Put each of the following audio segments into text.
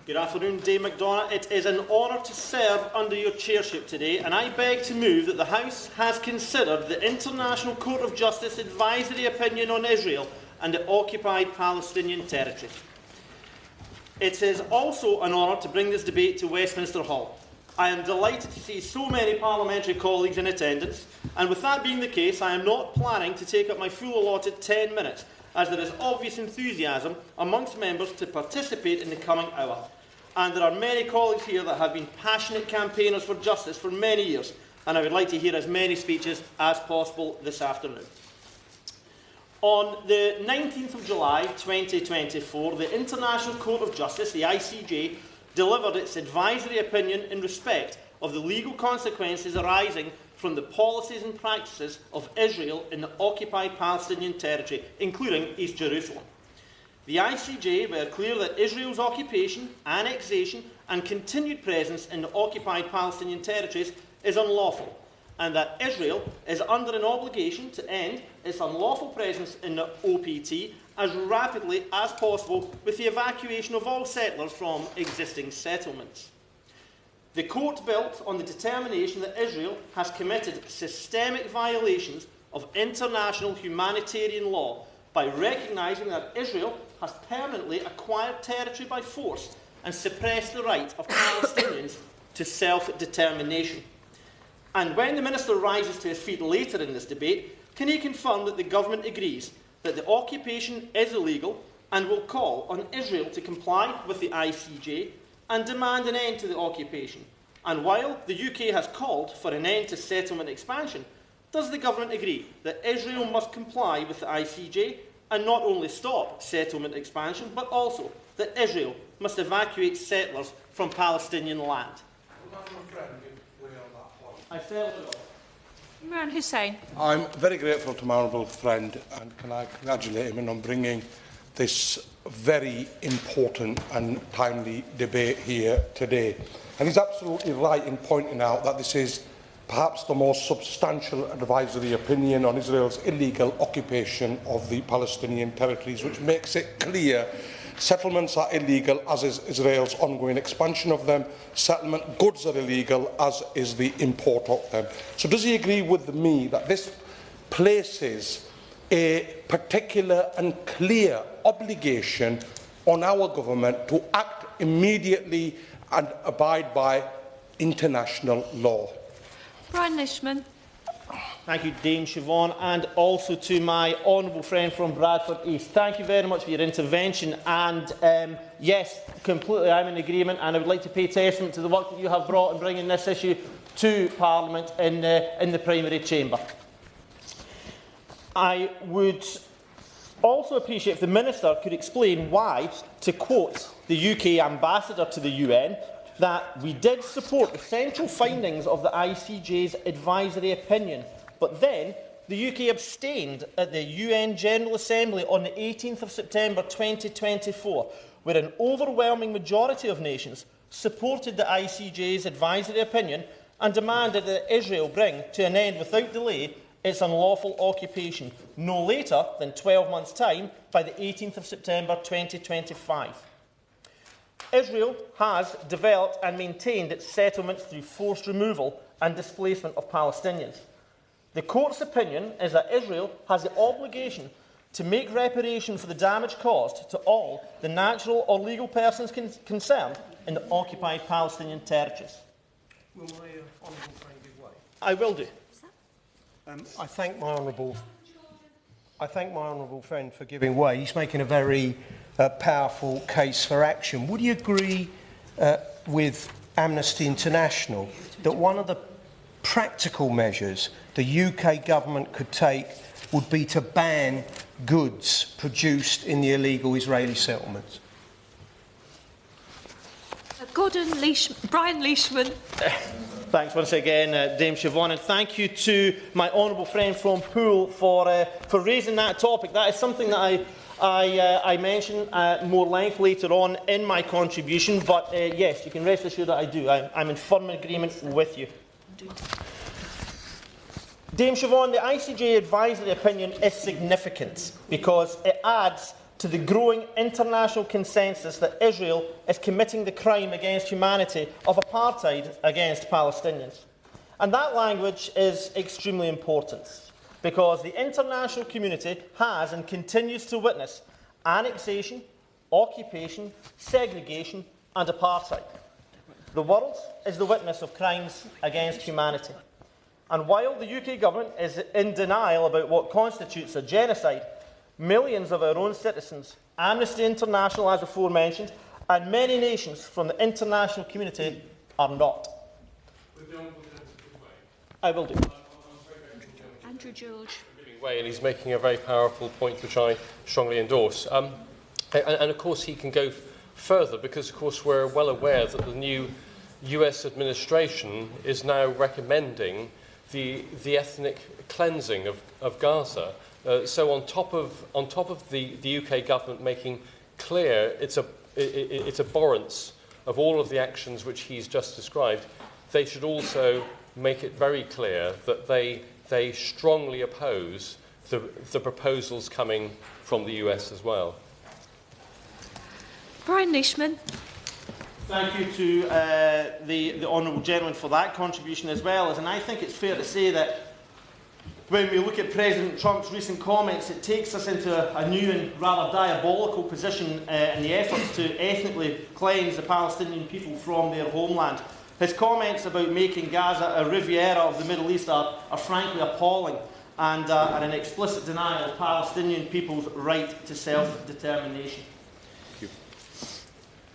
Good afternoon, Dame McDonagh. It is an honour to serve under your chairship today, and I beg to move that the House has considered the International Court of Justice advisory opinion on Israel and the occupied Palestinian territories. It is also an honour to bring this debate to Westminster Hall. I am delighted to see so many parliamentary colleagues in attendance, and with that being the case, I am not planning to take up my full allotted 10 minutes, as there is obvious enthusiasm amongst members to participate in the coming hour. And there are many colleagues here that have been passionate campaigners for justice for many years, and I would like to hear as many speeches as possible this afternoon. On the 19th of July 2024, the International Court of Justice, the ICJ, delivered its advisory opinion in respect of the legal consequences arising from the policies and practices of Israel in the occupied Palestinian territory, including East Jerusalem. The ICJ were clear that Israel's occupation, annexation and continued presence in the occupied Palestinian territories is unlawful, and that Israel is under an obligation to end its unlawful presence in the OPT as rapidly as possible with the evacuation of all settlers from existing settlements. The court built on the determination that Israel has committed systemic violations of international humanitarian law by recognising that Israel has permanently acquired territory by force and suppressed the right of Palestinians to self-determination. And when the Minister rises to his feet later in this debate, can he confirm that the Government agrees that the occupation is illegal and will call on Israel to comply with the ICJ and demand an end to the occupation? And while the UK has called for an end to settlement expansion, does the Government agree that Israel must comply with the ICJ and not only stop settlement expansion, but also that Israel must evacuate settlers from Palestinian land? I certainly will. Imran Hussain. I'm very grateful to my honourable friend, and can I congratulate him on bringing this very important and timely debate here today. And he's absolutely right in pointing out that this is perhaps the most substantial advisory opinion on Israel's illegal occupation of the Palestinian territories, which makes it clear settlements are illegal, as is Israel's ongoing expansion of them. Settlement goods are illegal, as is the import of them. So does he agree with me that this places a particular and clear obligation on our government to act immediately and abide by international law? Brian Lishman. Thank you, Dame Siobhan, and also to my honourable friend from Bradford East. Thank you very much for your intervention. And yes, completely, I'm in agreement, and I would like to pay testament to the work that you have brought in bringing this issue to Parliament in the primary chamber. I would also appreciate if the Minister could explain why, to quote the UK Ambassador to the UN, that we did support the central findings of the ICJ's advisory opinion, but then the UK abstained at the UN General Assembly on the 18th of September 2024, where an overwhelming majority of nations supported the ICJ's advisory opinion and demanded that Israel bring to an end without delay its unlawful occupation, no later than 12 months' time, by the 18th of September 2025. Israel has developed and maintained its settlements through forced removal and displacement of Palestinians. The court's opinion is that Israel has the obligation to make reparation for the damage caused to all the natural or legal persons concerned in the occupied Palestinian territories. Will my honourable friend give way? I will do. I thank my honourable friend for giving way. He's making a very powerful case for action. Would you agree with Amnesty International that one of the practical measures the UK government could take would be to ban goods produced in the illegal Israeli settlements? Brian Leishman. Thanks once again, Dame Siobhan, and thank you to my honourable friend from Poole for raising that topic. That is something that I mention more length later on in my contribution, but yes, you can rest assured that I do. I'm in firm agreement with you. Dame Siobhan, the ICJ advisory opinion is significant because it adds to the growing international consensus that Israel is committing the crime against humanity of apartheid against Palestinians. And that language is extremely important, because the international community has and continues to witness annexation, occupation, segregation and apartheid. The world is the witness of crimes against humanity. And while the UK government is in denial about what constitutes a genocide, millions of our own citizens, Amnesty International as aforementioned, and many nations from the international community are not. I will do. Andrew George. And he's making a very powerful point which I strongly endorse. And of course he can go further, because of course we're well aware that the new US administration is now recommending the ethnic cleansing of Gaza. So on top of the UK government making clear its abhorrence of all of the actions which he's just described, they should also make it very clear that they strongly oppose the proposals coming from the US as well. Brian Leishman. Thank you to the honourable gentleman for that contribution as well. And I think it's fair to say that when we look at President Trump's recent comments, it takes us into a new and rather diabolical position in the efforts to ethnically cleanse the Palestinian people from their homeland. His comments about making Gaza a Riviera of the Middle East are frankly appalling, and an explicit denial of Palestinian people's right to self-determination.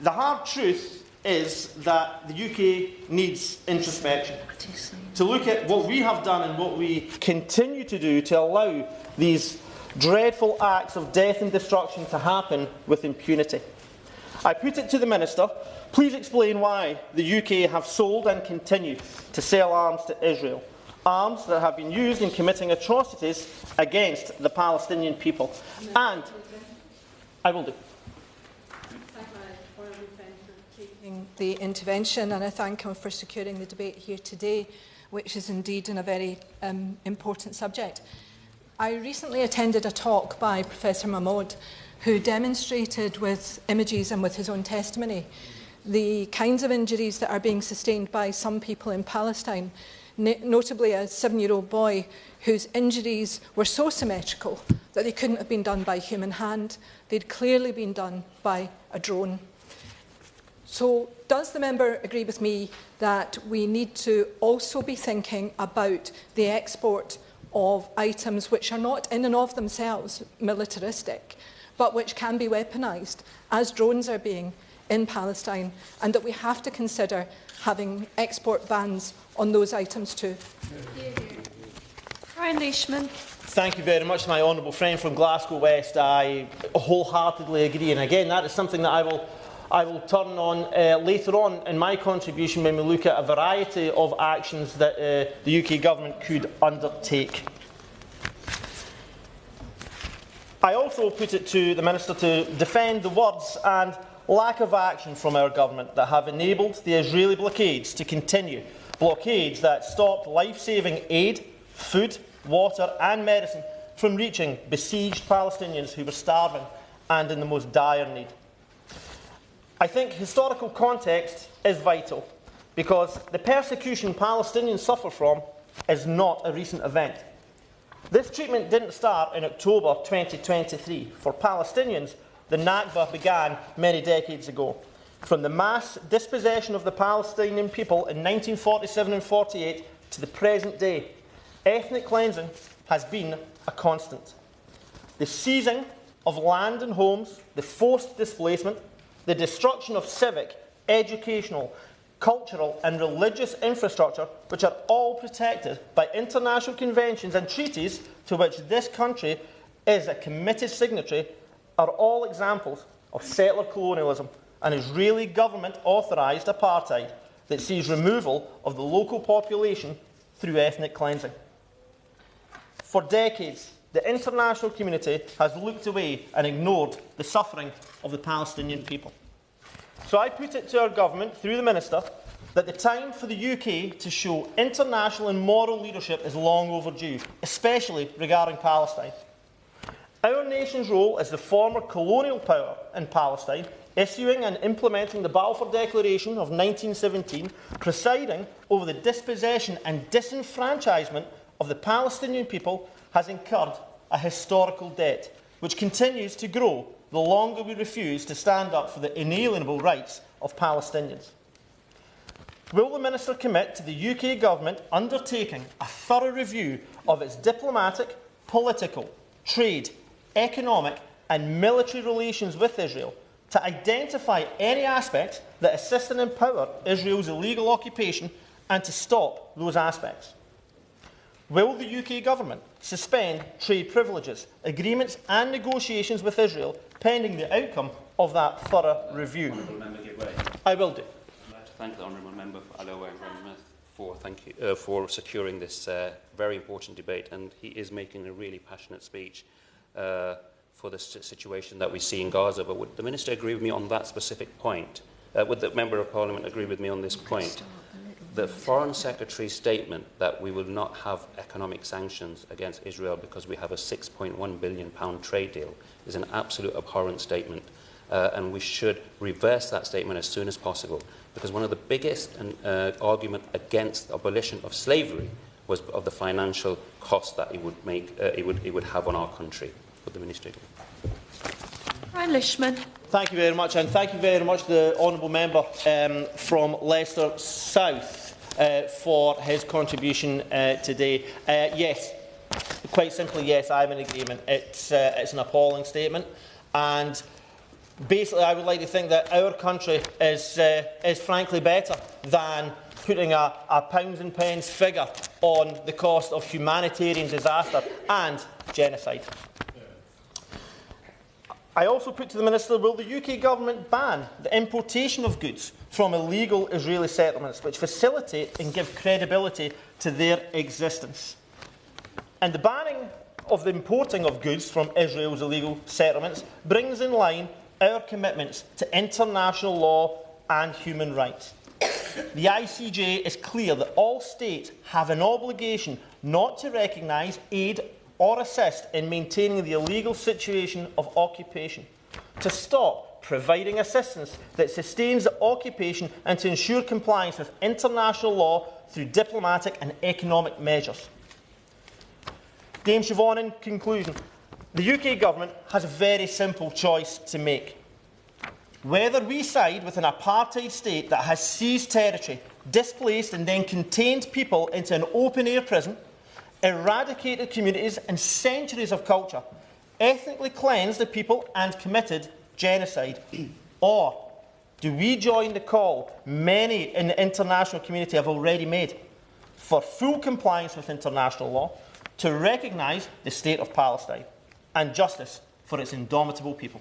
The hard truth is that the UK needs introspection, to look at what we have done and what we continue to do to allow these dreadful acts of death and destruction to happen with impunity. I put it to the Minister, please explain why the UK have sold and continue to sell arms to Israel, arms that have been used in committing atrocities against the Palestinian people. And I will do. The intervention, and I thank him for securing the debate here today, which is indeed on a very important subject. I recently attended a talk by Professor Mahmoud, who demonstrated with images and with his own testimony the kinds of injuries that are being sustained by some people in Palestine, notably a 7-year-old boy whose injuries were so symmetrical that they couldn't have been done by human hand. They'd clearly been done by a drone. So does the member agree with me that we need to also be thinking about the export of items which are not in and of themselves militaristic, but which can be weaponised, as drones are being in Palestine, and that we have to consider having export bans on those items too? Brian Leishman. Thank you very much, my honourable friend from Glasgow West. I wholeheartedly agree, and again, that is something that I will turn on later on in my contribution when we look at a variety of actions that the UK government could undertake. I also put it to the Minister to defend the words and lack of action from our government that have enabled the Israeli blockades to continue, blockades that stopped life-saving aid, food, water and medicine from reaching besieged Palestinians who were starving and in the most dire need. I think historical context is vital, because the persecution Palestinians suffer from is not a recent event. This treatment didn't start in October 2023. For Palestinians, the Nakba began many decades ago. From the mass dispossession of the Palestinian people in 1947 and 48 to the present day, ethnic cleansing has been a constant. The seizing of land and homes, the forced displacement, the destruction of civic, educational, cultural and religious infrastructure, which are all protected by international conventions and treaties to which this country is a committed signatory, are all examples of settler colonialism and Israeli government-authorised apartheid that sees removal of the local population through ethnic cleansing. For decades, the international community has looked away and ignored the suffering of the Palestinian people. So I put it to our government, through the Minister, that the time for the UK to show international and moral leadership is long overdue, especially regarding Palestine. Our nation's role as the former colonial power in Palestine, issuing and implementing the Balfour Declaration of 1917, presiding over the dispossession and disenfranchisement of the Palestinian people, has incurred a historical debt, which continues to grow the longer we refuse to stand up for the inalienable rights of Palestinians. Will the Minister commit to the UK Government undertaking a thorough review of its diplomatic, political, trade, economic and military relations with Israel to identify any aspects that assist and empower Israel's illegal occupation and to stop those aspects? Will the UK Government suspend trade privileges, agreements and negotiations with Israel pending the outcome of that thorough review? I will do. I'd like to thank the honourable member for Alloa and for securing this very important debate, and he is making a really passionate speech for the situation that we see in Gaza. But would the Minister agree with me on that specific point? Would the Member of Parliament agree with me on this point? The Foreign Secretary's statement that we will not have economic sanctions against Israel because we have a £6.1 billion trade deal is an absolute abhorrent statement. And we should reverse that statement as soon as possible, because one of the biggest argument against the abolition of slavery was of the financial cost that it would make, it would have on our country. Would the Minister agree? Brian Lishman. Thank you very much, and thank you very much, the honourable member from Leicester South, for his contribution today. Yes, quite simply, yes, I'm in agreement. It's an appalling statement, and basically, I would like to think that our country is frankly better than putting a pounds and pence figure on the cost of humanitarian disaster and genocide. I also put to the Minister, will the UK Government ban the importation of goods from illegal Israeli settlements which facilitate and give credibility to their existence? And the banning of the importing of goods from Israel's illegal settlements brings in line our commitments to international law and human rights. The ICJ is clear that all states have an obligation not to recognise, aid or assist in maintaining the illegal situation of occupation, to stop providing assistance that sustains the occupation and to ensure compliance with international law through diplomatic and economic measures. Dame Siobhan, in conclusion, the UK Government has a very simple choice to make. Whether we side with an apartheid state that has seized territory, displaced and then contained people into an open-air prison, eradicated communities and centuries of culture, ethnically cleansed the people and committed genocide, or do we join the call many in the international community have already made for full compliance with international law, to recognise the state of Palestine and justice for its indomitable people?